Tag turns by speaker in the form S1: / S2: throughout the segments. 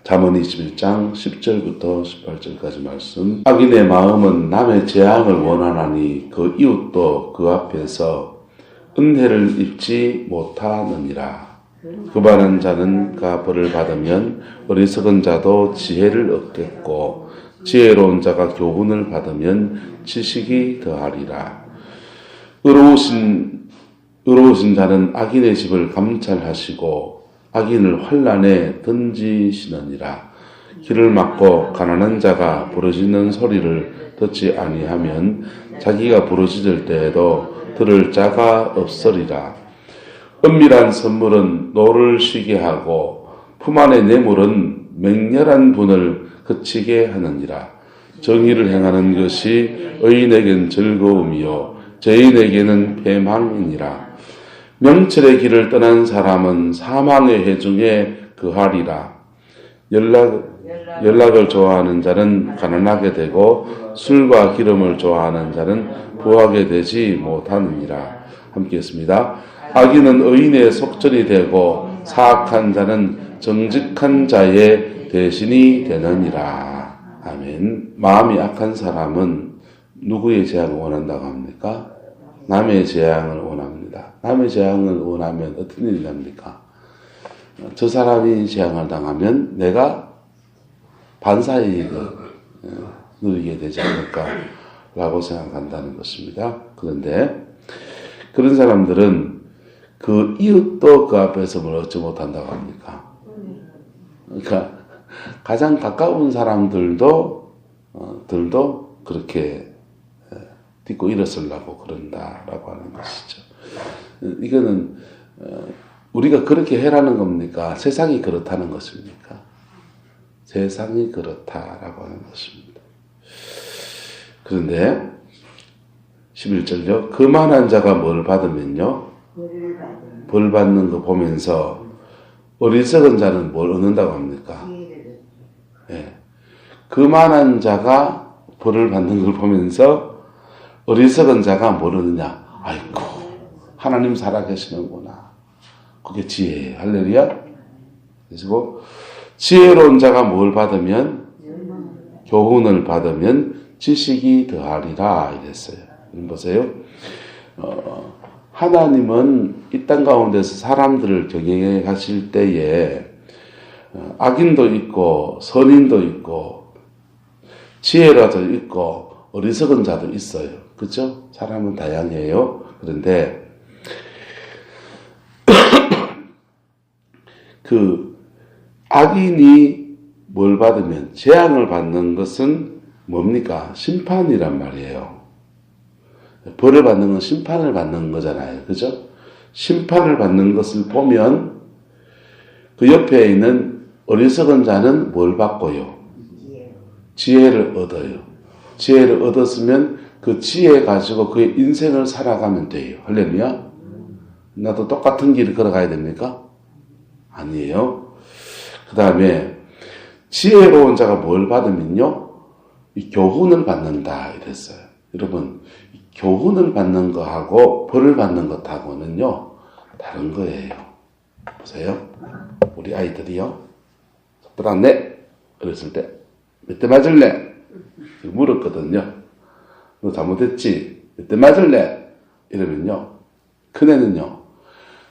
S1: 잠언 21장 10절부터 18절까지 말씀. 악인의 마음은 남의 재앙을 원하나니 그 이웃도 그 앞에서 은혜를 입지 못하느니라. 교만한 자는 그 벌을 받으면 어리석은 자도 지혜를 얻겠고 지혜로운 자가 교훈을 받으면 지식이 더하리라. 의로우신 자는 악인의 집을 감찰하시고 악인을 환난에 던지시느니라. 길을 막고 가난한 자가 부르짖는 소리를 듣지 아니하면 자기가 부르짖을 때에도 들을 자가 없으리라. 은밀한 선물은 노를 쉬게 하고 품 안의 뇌물은 맹렬한 분을 그치게 하느니라. 정의를 행하는 것이 의인에겐 즐거움이요 죄인에게는 패망이니라. 명철의 길을 떠난 사람은 사망의 해중에 거하리라. 연락을 좋아하는 자는 가난하게 되고 술과 기름을 좋아하는 자는 부하게 되지 못하느니라. 함께 했습니다. 악인은 의인의 속전이 되고 사악한 자는 정직한 자의 대신이 되느니라. 아멘. 마음이 악한 사람은 누구의 재앙을 원한다고 합니까? 남의 재앙을 원합니다. 남의 재앙을 원하면 어떤 일이 납니까? 저 사람이 재앙을 당하면 내가 반사이익을 누리게 되지 않을까라고 생각한다는 것입니다. 그런데 그런 사람들은 그 이웃도 그 앞에서 뭘 얻지 못한다고 합니까? 그러니까 가장 가까운 사람들도 그렇게 딛고 일어서려고 그런다라고 하는 것이죠. 이거는 우리가 그렇게 해라는 겁니까? 세상이 그렇다는 것입니까? 세상이 그렇다라고 하는 것입니다. 그런데 11절요. 거만한 자가 뭘 받으면요? 벌 받는 거 보면서 어리석은 자는 뭘 얻는다고 합니까? 예. 거만한 자가 벌을 받는 걸 보면서 어리석은 자가 뭘 얻느냐? 아이고, 하나님 살아계시는구나. 그게 지혜예요. 할렐루야. 그리고 지혜로운 자가 뭘 받으면? 교훈을 받으면 지식이 더하리라 이랬어요. 보세요. 하나님은 이 땅 가운데서 사람들을 경영해 가실 때에 악인도 있고 선인도 있고 지혜라도 있고 어리석은 자도 있어요. 그렇죠? 사람은 다양해요. 그런데 그 악인이 뭘 받으면 재앙을 받는 것은 뭡니까? 심판이란 말이에요. 벌을 받는 건 심판을 받는 거잖아요. 그죠? 심판을 받는 것을 보면 그 옆에 있는 어리석은 자는 뭘 받고요? 지혜를 얻어요. 지혜를 얻었으면 그 지혜 가지고 그의 인생을 살아가면 돼요. 할렐루야? 나도 똑같은 길을 걸어가야 됩니까? 아니에요. 그 다음에 지혜로운 자가 뭘 받으면요? 이 교훈을 받는다 이랬어요. 여러분, 교훈을 받는 거하고 벌을 받는 것하고는요 다른 거예요. 보세요. 우리 아이들이요. 속도랐네. 그랬을 때 몇 대 맞을래? 물었거든요. 너 잘못했지? 몇 대 맞을래? 이러면요. 큰애는요.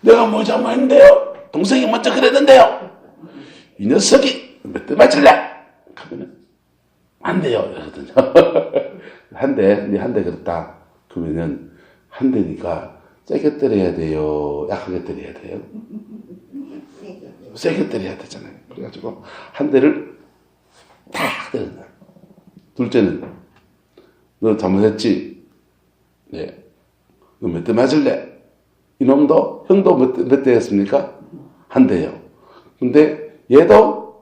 S1: 내가 뭐 잘못했는데요? 동생이 먼저 그랬는데요? 이 녀석이 몇 대 맞을래? 하면은 안 돼요. 이러거든요. 한 대, 네 한 대 그랬다. 그러면은 한 대니까 세게 때려야 돼요? 약하게 때려야 돼요? 세게 때려야 되잖아요. 그래가지고 한 대를 탁 때린다. 둘째는 너 잘못했지? 네. 너 몇 대 맞을래? 이놈도 형도 몇 대였습니까? 한 대요. 근데 얘도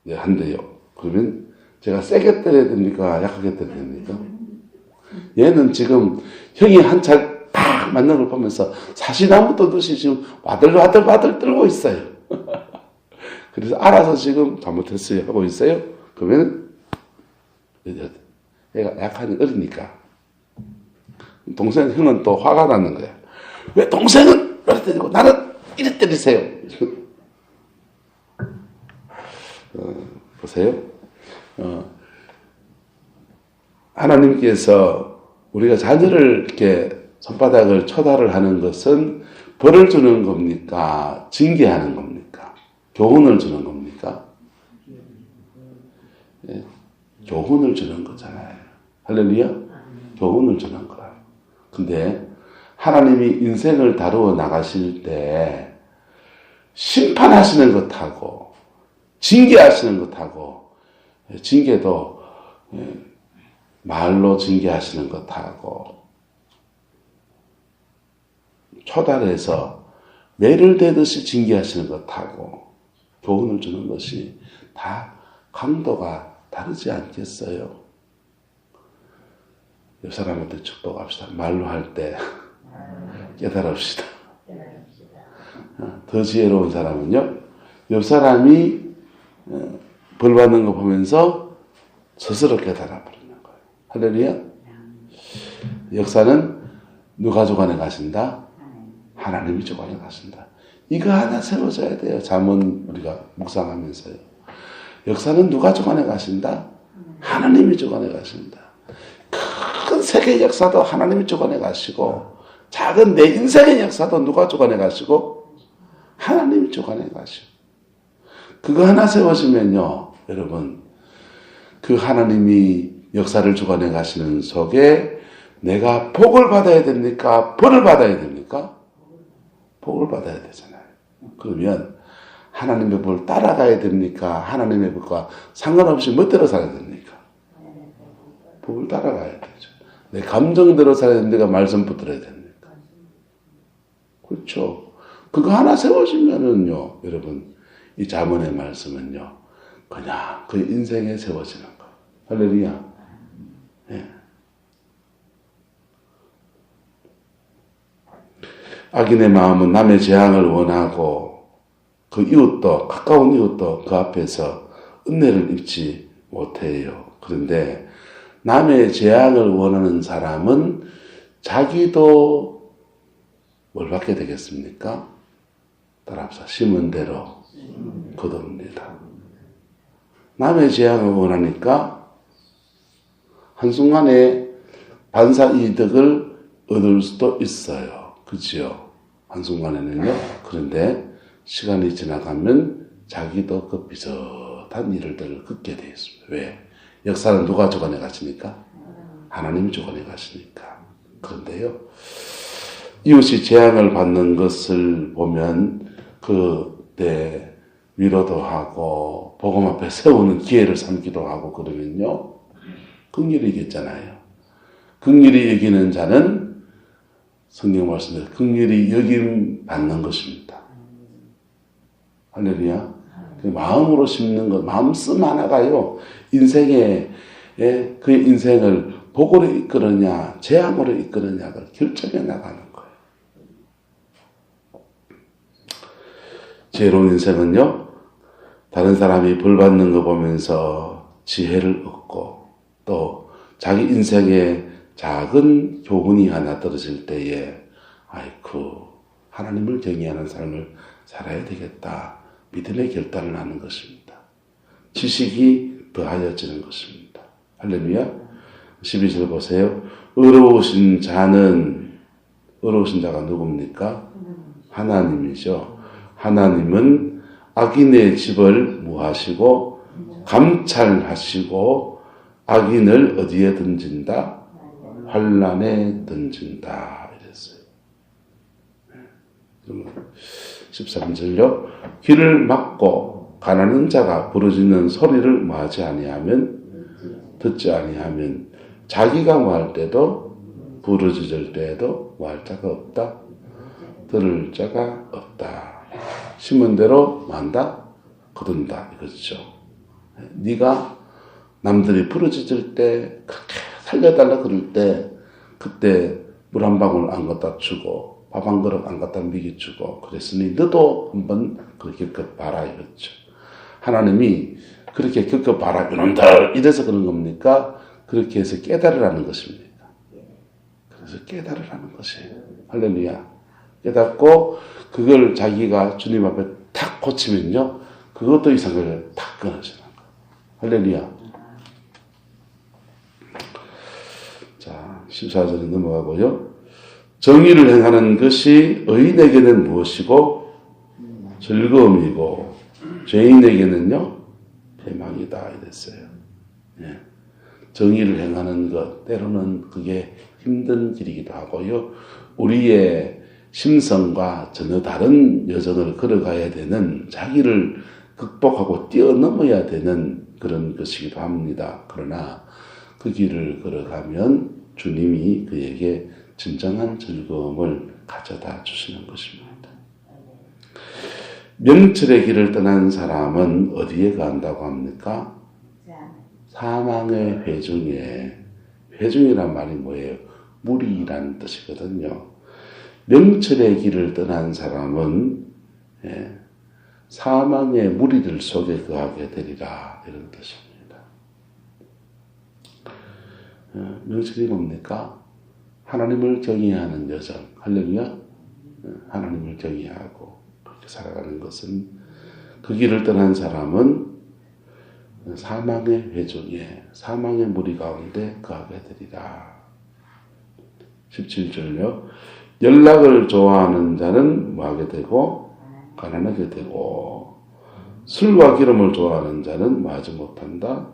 S1: 네, 한 대요. 그러면 제가 세게 때려야 됩니까? 약하게 때려야 됩니까? 얘는 지금 형이 한 찰 팍 맞는 걸 보면서 사시나무 떠듯이 지금 와들와들 떨고 있어요. 그래서 알아서 지금 잘못했어요 하고 있어요. 그러면 얘가 약하니 어리니까 동생 형은 또 화가 나는 거야. 왜 동생은 이렇게 때리고 나는 이렇게 때리세요? 보세요. 하나님께서 우리가 자녀를 이렇게 손바닥을 초달을 하는 것은 벌을 주는 겁니까? 징계하는 겁니까? 교훈을 주는 겁니까? 예, 교훈을 주는 거잖아요. 할렐루야? 교훈을 주는 거예요. 근데 하나님이 인생을 다루어 나가실 때 심판하시는 것하고 징계하시는 것하고, 징계도 말로 징계하시는 것하고, 초달해서 매를 대듯이 징계하시는 것하고 교훈을 주는 것이 다 강도가 다르지 않겠어요? 옆 사람한테 축복합시다. 말로 할 때 깨달읍시다. 더 지혜로운 사람은요, 옆 사람이 벌 받는 거 보면서 스스로 깨달아 버리는 거예요. 할렐루야. 역사는 누가 주관해 가신다? 하나님이 주관해 가신다. 이거 하나 세워져야 돼요. 잠언 우리가 묵상하면서요. 역사는 누가 주관해 가신다? 하나님이 주관해 가신다. 큰 세계 역사도 하나님이 주관해 가시고, 작은 내 인생의 역사도 누가 주관해 가시고? 하나님이 주관해 가시고. 그거 하나 세워지면요, 여러분, 그 하나님이 역사를 주관해 가시는 속에 내가 복을 받아야 됩니까? 벌을 받아야 됩니까? 복을 받아야 되잖아요. 그러면 하나님의 복을 따라가야 됩니까? 하나님의 복과 상관없이 멋대로 살아야 됩니까? 복을 따라가야 되죠. 내 감정대로 살아야 됩니까? 말씀 붙들어야 됩니까? 그렇죠. 그거 하나 세워지면은요, 여러분, 이 잠언의 말씀은요, 그냥 그 인생에 세워지는 거예요. 할렐루야. 예. 악인의 마음은 남의 재앙을 원하고 그 이웃도, 가까운 이웃도 그 앞에서 은혜를 입지 못해요. 그런데 남의 재앙을 원하는 사람은 자기도 뭘 받게 되겠습니까? 따라합시다. 심은 대로 거둡니다. 남의 재앙을 원하니까 한순간에 반사 이득을 얻을 수도 있어요. 그렇죠? 한순간에는요. 그런데 시간이 지나가면 자기도 그 비슷한 일들을 겪게 되어 있습니다. 왜? 역사는 누가 주관해 가십니까? 하나님이 주관해 가시니까. 그런데요, 이웃이 재앙을 받는 것을 보면 그때 위로도 하고 복음 앞에 세우는 기회를 삼기도 하고 그러면요, 긍휼히 여겼잖아요. 긍휼히 여기는 자는 성경 말씀대로 긍휼히 여김 받는 것입니다. 할렐루야. 마음으로 심는 것, 마음씀 하나가요, 인생에, 그의 인생을 복으로 이끌느냐, 재앙으로 이끌느냐가 결정해 나가는 거예요. 지혜로운 인생은요, 다른 사람이 벌 받는 거 보면서 지혜를 얻고, 또 자기 인생에 작은 교훈이 하나 떨어질 때에, 아이쿠, 하나님을 경외하는 삶을 살아야 되겠다. 믿음의 결단을 하는 것입니다. 지식이 더하여지는 것입니다. 할렐루야. 12절 보세요. 의로우신 자가 누굽니까? 하나님이죠. 하나님은 악인의 집을 무하시고 감찰하시고 악인을 어디에 던진다? 환난에 던진다. 이랬어요. 13절요. 귀를 막고 가난한 자가 부르짖는 소리를 뭐하지 아니하면, 듣지 아니하면 자기가 뭐할 때도 부르짖을 때에도 뭐할 자가 없다. 들을 자가 없다. 심은 대로 뭐한다? 거둔다. 이거죠. 네가 남들이 부르짖을 때, 그렇게 살려달라 그럴 때, 그때 물 한 방울 안 갖다 주고 밥 한 그릇 안 갖다 먹여주고 그랬으니 너도 한번 그렇게 겪어봐라 이거죠. 하나님이 그렇게 겪어봐라 이놈들 이래서 그런 겁니까? 그렇게 해서 깨달으라는 것입니다. 그래서 깨달으라는 것이에요. 할렐루야. 깨닫고 그걸 자기가 주님 앞에 탁 고치면요, 그것도 이 생각을 탁 끊어지는 거예요. 할렐루야. 자, 14절에 넘어가고요. 정의를 행하는 것이 의인에게는 무엇이고 즐거움이고 죄인에게는요 패망이다 이랬어요. 예. 정의를 행하는 것 때로는 그게 힘든 길이기도 하고요. 우리의 심성과 전혀 다른 여정을 걸어가야 되는 자기를 극복하고 뛰어넘어야 되는 그런 것이기도 합니다. 그러나 그 길을 걸어가면 주님이 그에게 진정한 즐거움을 가져다 주시는 것입니다. 명철의 길을 떠난 사람은 어디에 간다고 합니까? 사망의 회중에, 회중이란 말이 뭐예요? 무리라는 뜻이거든요. 명철의 길을 떠난 사람은 사망의 무리들 속에 거하게 되리라 이런 뜻입니다. 명철이 뭡니까? 하나님을 경외하는 여정, 할렐루야. 하나님을 경외하고 그렇게 살아가는 것은 그 길을 떠난 사람은 사망의 회중에, 사망의 무리 가운데 거하게 되리라. 17절요. 연락을 좋아하는 자는 뭐하게 되고 가난하게 되고 술과 기름을 좋아하는 자는 뭐하지 못한다?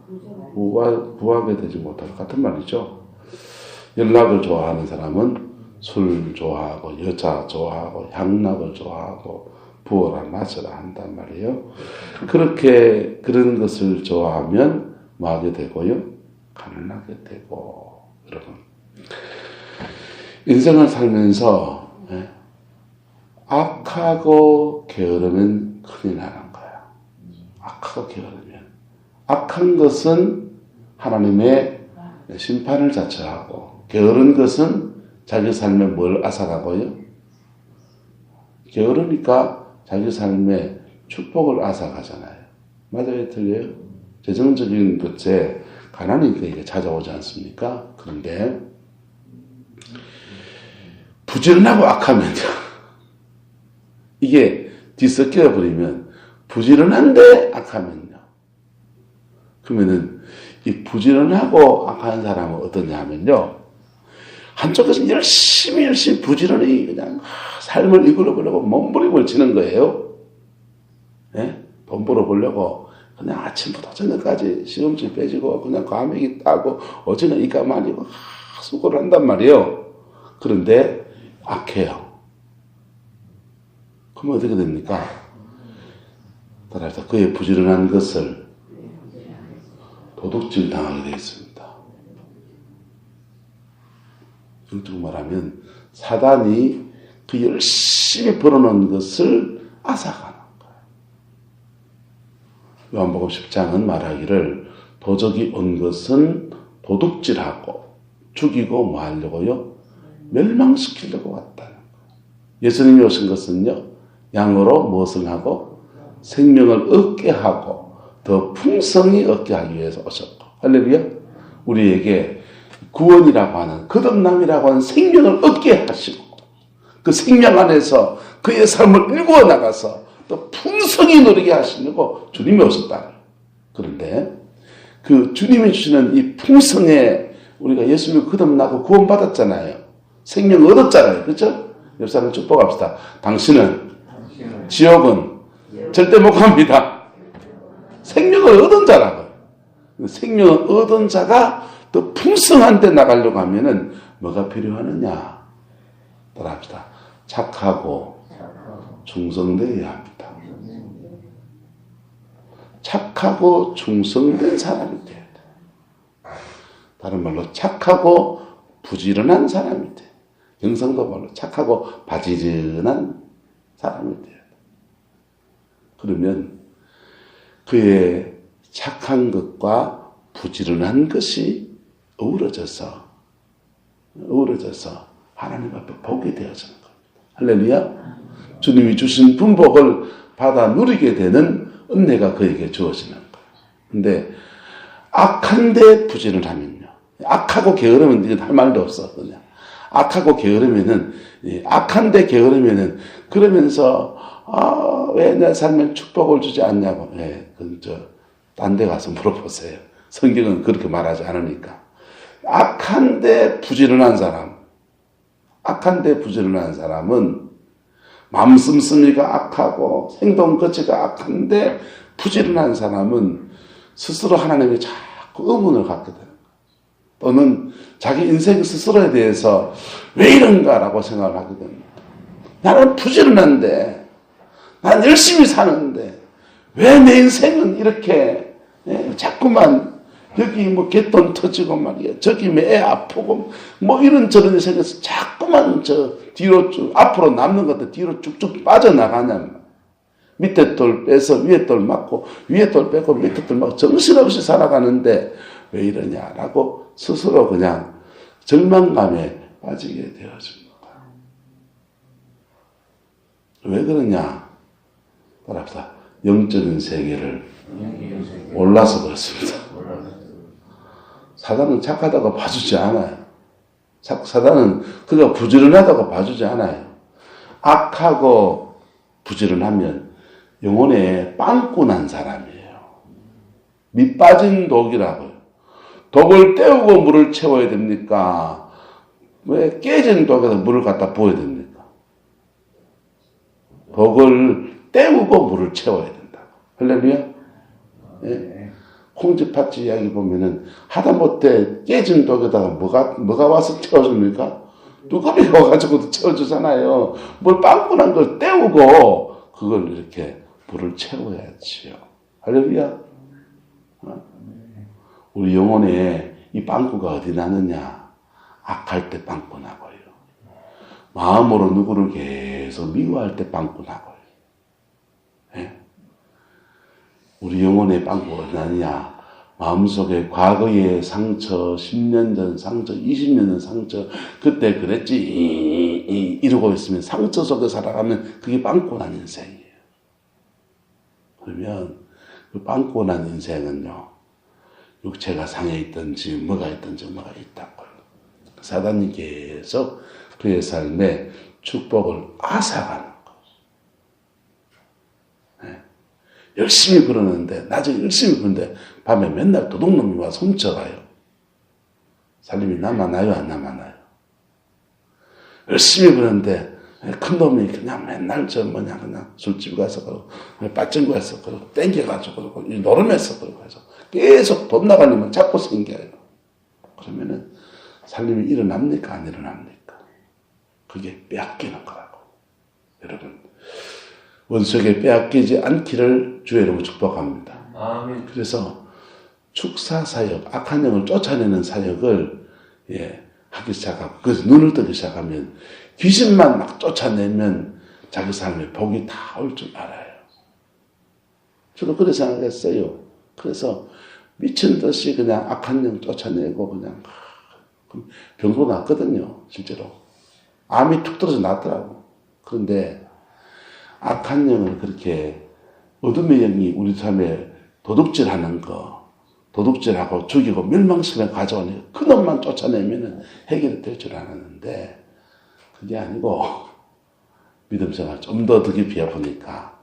S1: 부하게 되지 못한다. 같은 말이죠. 연락을 좋아하는 사람은 술 좋아하고 여자 좋아하고 향락을 좋아하고 부어라 마셔라 한단 말이에요. 그렇게 그런 것을 좋아하면 뭐하게 되고요? 가난하게 되고. 여러분 인생을 살면서 악하고 게으르면 큰일 나는 거야. 악하고 게으르면 악한 것은 하나님의 심판을 자처하고 게으른 것은 자기 삶에 뭘 앗아가고요? 게으르니까 자기 삶에 축복을 앗아가잖아요. 맞아요? 틀려요? 재정적인 것에 가난이 그에게 찾아오지 않습니까? 그런데 부지런하고 악하면요. 이게 뒤섞여 버리면 부지런한데 악하면요. 그러면은 이 부지런하고 악한 사람은 어떠냐 하면요. 한쪽에서 열심히 부지런히 그냥 삶을 이끌어 보려고 몸부림을 치는 거예요. 예? 돈 벌어 보려고 그냥 아침부터 저녁까지 시험지 빼지고 그냥 과메기 따고 어제는 이과 말이고 수고를 한단 말이에요. 그런데 악해요. 그럼 어떻게 됩니까? 따라서 그의 부지런한 것을 도둑질 당하게 되어 있습니다. 영적으로 말하면 사단이 그 열심히 벌어놓은 것을 앗아가는 거예요. 요한복음 10장은 말하기를 도적이 온 것은 도둑질하고 죽이고 뭐 하려고요? 멸망시키려고 왔다는 거예요. 예수님이 오신 것은요. 양으로 무엇을 하고 생명을 얻게 하고 더 풍성히 얻게 하기 위해서 오셨고 할렐루야. 우리에게 구원이라고 하는 거듭남이라고 하는 생명을 얻게 하시고 그 생명 안에서 그의 삶을 일구어 나가서 또 풍성히 누리게 하시려고 주님이 오셨다. 그런데 그 주님이 주시는 이 풍성에 우리가 예수님을 거듭나고 구원받았잖아요. 생명 얻었잖아요. 그렇죠? 옆 사람 축복합시다. 당신은 지옥은 절대 못 갑니다. 생명을 얻은 자라고. 생명을 얻은 자가 더 풍성한 데 나가려고 하면은 뭐가 필요하느냐? 따라합시다. 착하고 충성되어야 합니다. 착하고 충성된 사람이 돼야 돼. 다른 말로 착하고 부지런한 사람이 돼. 경상도 말로 착하고 바지런한 사람이 돼야 돼. 그러면 그의 착한 것과 부지런한 것이 어우러져서 하나님 앞에 보게 되어지는 겁니다. 할렐루야. 주님이 주신 분복을 받아 누리게 되는 은혜가 그에게 주어지는 거예요. 근데 악한데 부지런하면요. 악하고 게으르면 이건 할 말도 없어. 그냥. 악하고 게으르면은, 악한데 게으르면은, 그러면서, 왜 내 삶에 축복을 주지 않냐고. 예, 딴 데 가서 물어보세요. 성경은 그렇게 말하지 않으니까. 악한데 부지런한 사람은 마음 씀씀이가 악하고 행동 거치가 악한데 부지런한 사람은 스스로 하나님이 자꾸 의문을 갖게 되는 거예요. 또는 자기 인생 스스로에 대해서 왜 이런가라고 생각을 하게 됩니다. 나는 부지런한데, 난 열심히 사는데 왜 내 인생은 이렇게 자꾸만 여기 뭐 갯돈 터지고 말이야, 저기 애 아프고 뭐 이런저런 생겨서 자꾸만 뒤로 쭉 앞으로 남는 것들 뒤로 쭉쭉 빠져나가냐. 밑에 돌 빼서 위에 돌 맞고 위에 돌 빼고 밑에 돌 맞고 정신없이 살아가는데 왜 이러냐라고 스스로 그냥 절망감에 빠지게 되어집니다. 왜 그러냐? 따라합시다. 영적인 세계를 몰라서 그렇습니다. 사단은 착하다고 봐주지 않아요. 사단은 그가 부지런하다고 봐주지 않아요. 악하고 부지런하면 영혼에 빵꾸 난 사람이에요. 밑 빠진 독이라고요. 독을 떼우고 물을 채워야 됩니까? 왜 깨진 독에다 물을 갖다 부어야 됩니까? 독을 떼우고 물을 채워야 된다. 할렐루야? 예. 콩쥐팥쥐 이야기 보면은 하다못해 깨진 독에다가 뭐가 와서 채워줍니까? 뚜껑이가 와가지고 채워주잖아요. 뭘 빵꾸난 걸 떼우고 그걸 이렇게 물을 채워야지요. 할렐루야? 우리 영혼에 이 빵꾸가 어디 나느냐? 악할 때 빵꾸 나고요. 마음으로 누구를 계속 미워할 때 빵꾸 나고요. 예? 우리 영혼의 빵꾸가 어디 나느냐? 마음속에 과거의 상처, 10년 전 상처, 20년 전 상처, 그때 그랬지 이러고 있으면 상처 속에 살아가면 그게 빵꾸 난 인생이에요. 그러면 그 빵꾸 난 인생은요, 육체가 상해 있든지 뭐가 있다고요. 사단이 계속 그의 삶에 축복을 앗아가는 거예요. 네. 열심히 그러는데, 낮에 열심히 그러는데 밤에 맨날 도둑놈이 와서 훔쳐가요. 살림이 남아나요, 안 남아나요? 열심히 그러는데 큰 놈이 그냥 맨날 그냥 술집 가서 그러고 빠진 거에서 그러고 땡겨가지고 그러고 노름에서 그러고 해서 계속 돈 나가려면 자꾸 생겨요. 그러면은 살림이 일어납니까? 안 일어납니까? 그게 빼앗기는 거라고. 여러분, 원수에게 빼앗기지 않기를 주의 이름으로 축복합니다. 아멘. 그래서 축사 사역, 악한 영을 쫓아내는 사역을 하기 시작하고, 그래서 눈을 뜨기 시작하면 귀신만 막 쫓아내면 자기 삶에 복이 다 올 줄 알아요. 저도 그렇게 생각했어요. 그래서 미친 듯이 그냥 악한 영 쫓아내고 그냥 병도 났거든요. 실제로. 암이 툭 떨어져 났더라고. 그런데 악한 영을 그렇게 어둠의 영이 우리 삶에 도둑질하는 거, 도둑질하고 죽이고 멸망심에 가져오니까 그 놈만 쫓아내면 해결이 될 줄 알았는데 그게 아니고 믿음 생활 좀 더 깊이 해보니까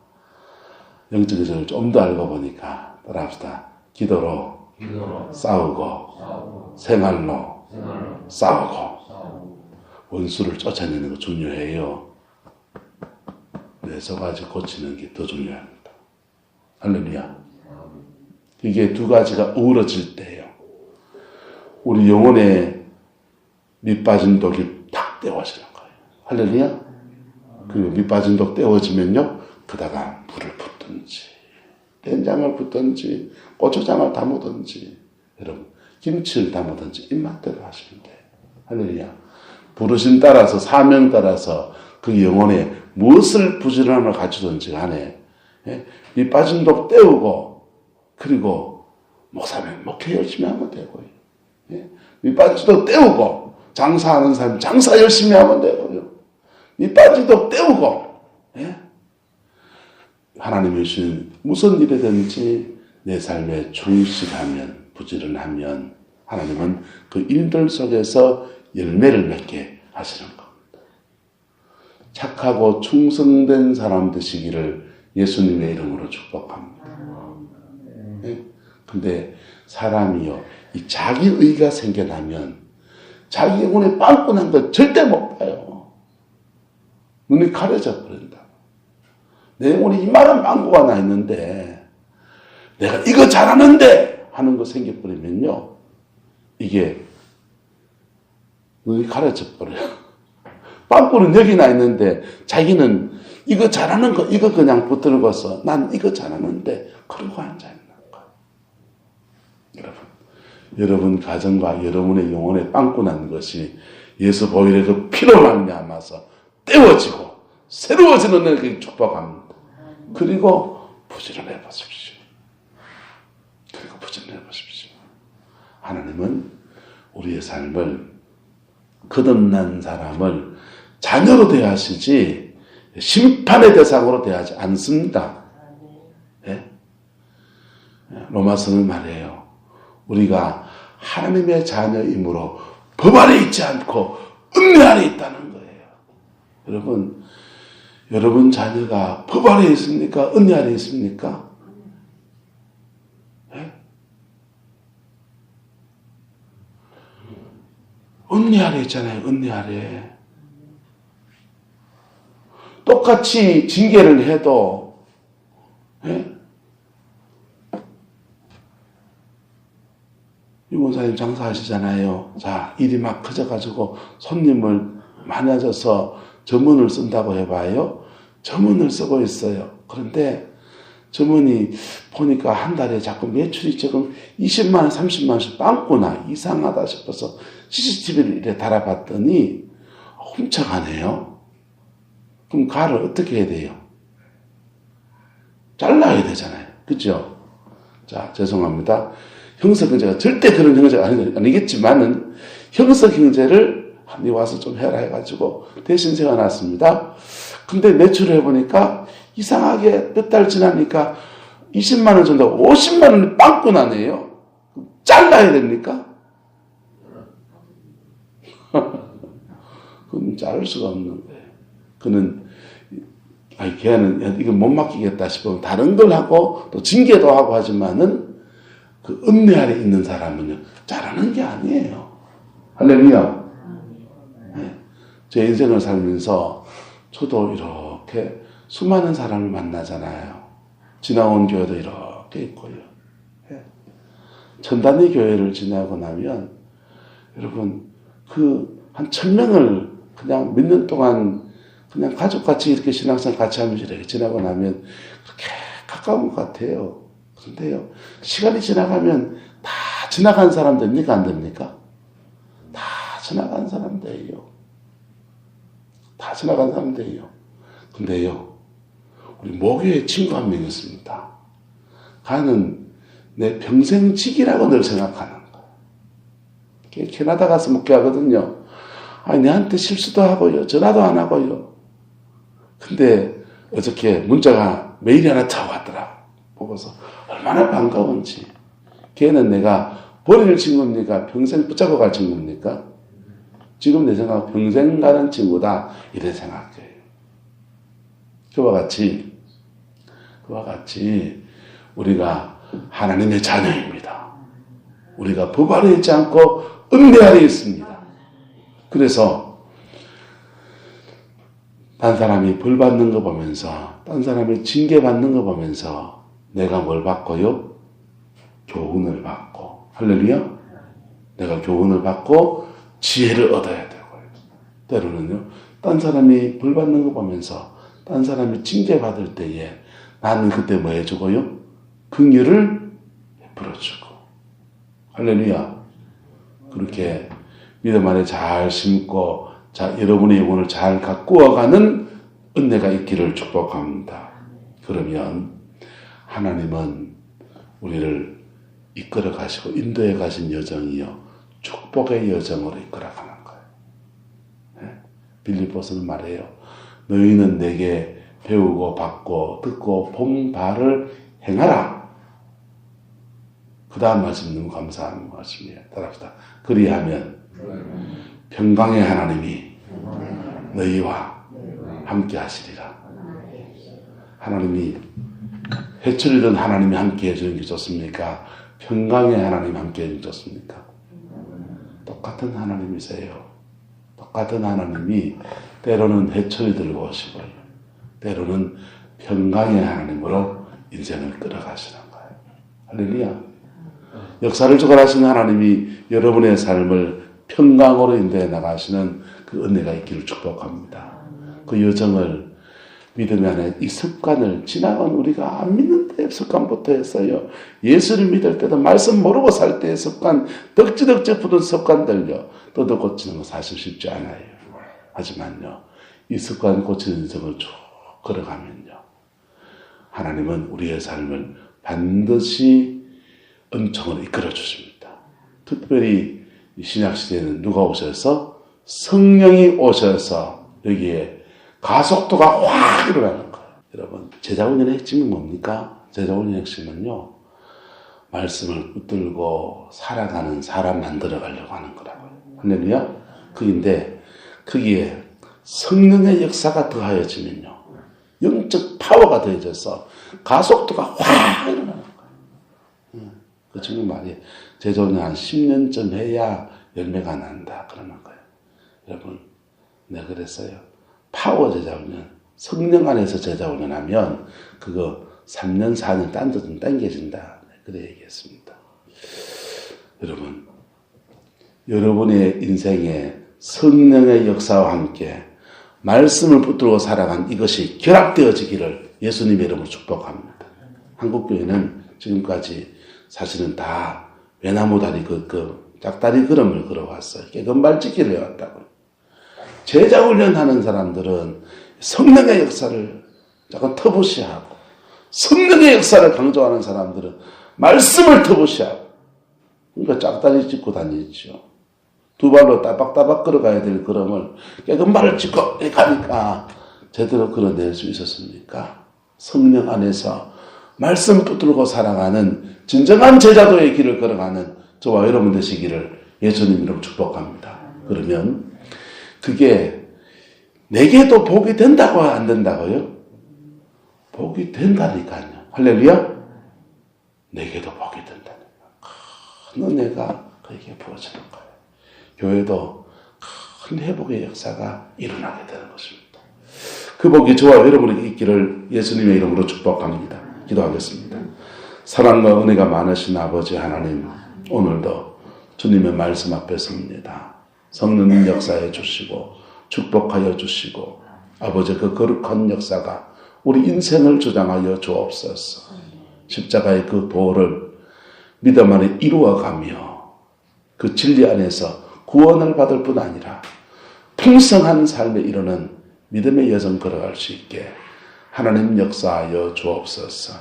S1: 영적인 생활을 좀 더 알고 보니까 따라합시다. 기도로 싸우고 생활로 싸우고 원수를 쫓아내는 거 중요해요. 네 가지 고치는 게 더 중요합니다. 할렐루야. 이게 두 가지가 어우러질 때예요. 우리 영혼에 밑빠진 독이 탁 떼어지는 거예요. 할렐루야. 그리고 밑빠진 독 떼어지면요, 그다가 물을 붓든지 된장을 붓든지 고추장을 담으든지 여러분 김치를 담으든지 입맛대로 하시면 돼요. 할렐루야. 부르심 따라서 사명 따라서 그 영혼에 무엇을 부지런함을 갖추든지 간에 밑빠진 독 떼우고 그리고 목사면 목회 열심히 하면 되고요. 밑빠진 독 떼우고 장사하는 사람 장사 열심히 하면 되고요. 밑빠진 독 떼우고 하나님이 주신 무슨 일이든지 내 삶에 충실하면 부지런하면 하나님은 그 일들 속에서 열매를 맺게 하시는 겁니다. 착하고 충성된 사람 되시기를 예수님의 이름으로 축복합니다. 네? 근데 사람이요, 이 자기 의가 생겨나면 자기 영혼에 빵꾸난 거 절대 못 봐요. 눈이 가려져 버린다. 내 영혼에 이만한 빵꾸가 나 있는데 내가 이거 잘하는데 하는 거 생겨버리면요, 이게 눈이 가려져 버려요. 빵꾸는 여기 나 있는데 자기는 이거 잘하는 거 이거 그냥 붙들고서 난 이거 잘하는데 그러고 앉아있는 거예요. 여러분 가정과 여러분의 영혼에 빵꾸 난 것이 예수 보혈의 그 피로 말미암아서 떼워지고 새로워지는 날 축복합니다. 그리고 부지런해 보십시오. 하나님은 우리의 삶을 거듭난 사람을 자녀로 대하시지 심판의 대상으로 대하지 않습니다. 네? 로마서는 말해요. 우리가 하나님의 자녀이므로 법 아래 있지 않고 은혜 아래 있다는 거예요. 여러분 자녀가 법 아래 있습니까? 은혜 아래 있습니까? 네? 은혜 아래 있잖아요. 은혜 아래. 똑같이 징계를 해도, 예? 유목사님 장사하시잖아요. 자, 일이 막 커져가지고 손님을 많아져서 점원을 쓴다고 해봐요. 점원을 쓰고 있어요. 그런데 점원이 보니까 한 달에 자꾸 매출이 지금 20만 원, 30만 원씩 빵꾸나 이상하다 싶어서 CCTV를 이렇게 달아봤더니 훔쳐가네요. 그럼 가를 어떻게 해야 돼요? 잘라야 되잖아요. 그죠? 자, 죄송합니다. 형사경제가 절대 그런 형제가 아니겠지만은 형사경제를 니 와서 좀 해라 해가지고 대신 세워놨습니다. 근데 매출을 해보니까 이상하게 몇 달 지나니까 20만 원 정도 50만 원이 빵꾸 나네요. 잘라야 됩니까? 그건 자를 수가 없는 거예요. 그는 걔는 이거 못 맡기겠다 싶으면 다른 걸 하고 또 징계도 하고 하지만은 그 은혜 아래 있는 사람은요 잘하는 게 아니에요. 할렐루야. 네. 제 인생을 살면서 저도 이렇게 수많은 사람을 만나잖아요. 지나온 교회도 이렇게 있고요. 네. 천단위 교회를 지나고 나면 여러분 한 1000명을 그냥 몇 년 동안 그냥 가족같이 이렇게 신앙생활 같이 하면서 이렇게 지나고 나면 그렇게 가까운 것 같아요. 그런데요, 시간이 지나가면 다 지나간 사람 됩니까? 안 됩니까? 다 지나간 사람들이에요. 다 지나간 사람들이에요. 근데요, 우리 모교에 친구 한 명 있습니다. 가는 내 평생 직이라고 늘 생각하는 거예요. 캐나다 가서 목회하거든요. 아니, 내한테 실수도 하고요. 전화도 안 하고요. 근데 어저께 문자가 메일이 하나 타고 왔더라. 보고서 얼마나 반가운지. 걔는 내가 버릴 친구입니까? 평생 붙잡고 갈 친구입니까? 지금 내 생각 평생 가는 친구다. 이래 생각해요. 그와 같이 우리가 하나님의 자녀입니다. 우리가 법 아래 있지 않고 은혜 아래 있습니다. 그래서 딴 사람이 벌 받는 거 보면서, 딴 사람이 징계 받는 거 보면서 내가 뭘 받고요? 교훈을 받고. 할렐루야? 내가 교훈을 받고 지혜를 얻어야 되고요. 때로는요, 딴 사람이 벌 받는 거 보면서 딴 사람이 징계 받을 때에 나는 그때 뭐 해주고요? 긍휼을 베풀어주고. 할렐루야. 그렇게 믿음 안에 잘 심고 여러분의 영혼을 잘 가꾸어가는 은혜가 있기를 축복합니다. 그러면 하나님은 우리를 이끌어 가시고 인도해 가신 여정이요 축복의 여정으로 이끌어 가는 거예요. 네? 빌립보서는 말해요. 너희는 내게 배우고 받고 듣고 본 바를 행하라. 그 다음 말씀 너무 감사한 말씀이에요. 따라합시다. 그리하면 평강의 하나님이 너희와 함께 하시리라. 하나님이 해철이든 하나님이 함께 해주는 게 좋습니까? 평강의 하나님 함께 해주는 게 좋습니까? 똑같은 하나님이세요. 똑같은 하나님이 때로는 해철이 들고 오시고요. 때로는 평강의 하나님으로 인생을 끌어가시는 거예요. 할렐루야. 역사를 주관하시는 하나님이 여러분의 삶을 평강으로 인도해 나가시는 그 은혜가 있기를 축복합니다. 그 여정을 믿음 안에 이 습관을 지나간 우리가 안 믿는 때의 습관부터 했어요. 예수를 믿을 때도 말씀 모르고 살 때의 습관, 덕지덕지 붙은 습관들요. 뜯어 고치는 건 사실 쉽지 않아요. 하지만요, 이 습관 고치는 인생을 쭉 걸어가면요, 하나님은 우리의 삶을 반드시 은총으로 이끌어 주십니다. 특별히 신약시대에는 누가 오셔서? 성령이 오셔서 여기에 가속도가 확 일어나는 거예요. 여러분, 제자훈련의 핵심이 뭡니까? 제자훈련의 핵심은요, 말씀을 붙들고 살아가는 사람 만들어 가려고 하는 거라고요. 할렐루야? 그인데 거기에 성령의 역사가 더하여지면요, 영적 파워가 더해져서 가속도가 확 일어나는 거예요. 그 지금 말이 제자훈련 한 10년쯤 해야 열매가 난다 그러는 거예요. 여러분, 내가 그랬어요. 파워 제자훈련, 성령 안에서 제자훈련하면 그거 3년 4년 딴 데 좀 당겨진다. 그래 얘기했습니다. 여러분, 여러분의 인생에 성령의 역사와 함께 말씀을 붙들고 살아간 이것이 결합되어지기를 예수님의 이름으로 축복합니다. 한국교회는 지금까지 사실은 다 외나무다리 짝다리 걸음을 걸어왔어요. 깨금발짓기를 해왔다고요. 제자훈련하는 사람들은 성령의 역사를 약간 터부시하고, 성령의 역사를 강조하는 사람들은 말씀을 터부시하고, 그러니까 짝다리 짚고 다니죠. 두 발로 따박따박 걸어가야 될 걸음을 깨금발을 짚고 가니까 제대로 걸어낼 수 있었습니까? 성령 안에서 말씀 붙들고 살아가는 진정한 제자도의 길을 걸어가는 저와 여러분 되시기를 예수님 이름으로 축복합니다. 그러면 그게 내게도 복이 된다고 안 된다고요? 복이 된다니까요. 할렐루야? 내게도 복이 된다니까. 큰 은혜가 그에게 부어지는 거예요. 교회도 큰 회복의 역사가 일어나게 되는 것입니다. 그 복이 저와 여러분에게 있기를 예수님의 이름으로 축복합니다. 기도하겠습니다. 사랑과 은혜가 많으신 아버지 하나님, 오늘도 주님의 말씀 앞에 섭니다. 성령 역사해 주시고 축복하여 주시고, 아버지 그 거룩한 역사가 우리 인생을 주장하여 주옵소서. 십자가의 그 도를 믿음 안에 이루어가며 그 진리 안에서 구원을 받을 뿐 아니라 풍성한 삶에 이르는 믿음의 여정 걸어갈 수 있게 하나님 역사하여 주옵소서.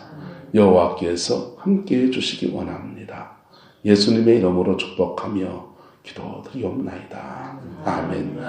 S1: 여호와께서 함께해 주시기 원합니다. 예수님의 이름으로 축복하며 기도드리옵나이다. 아멘.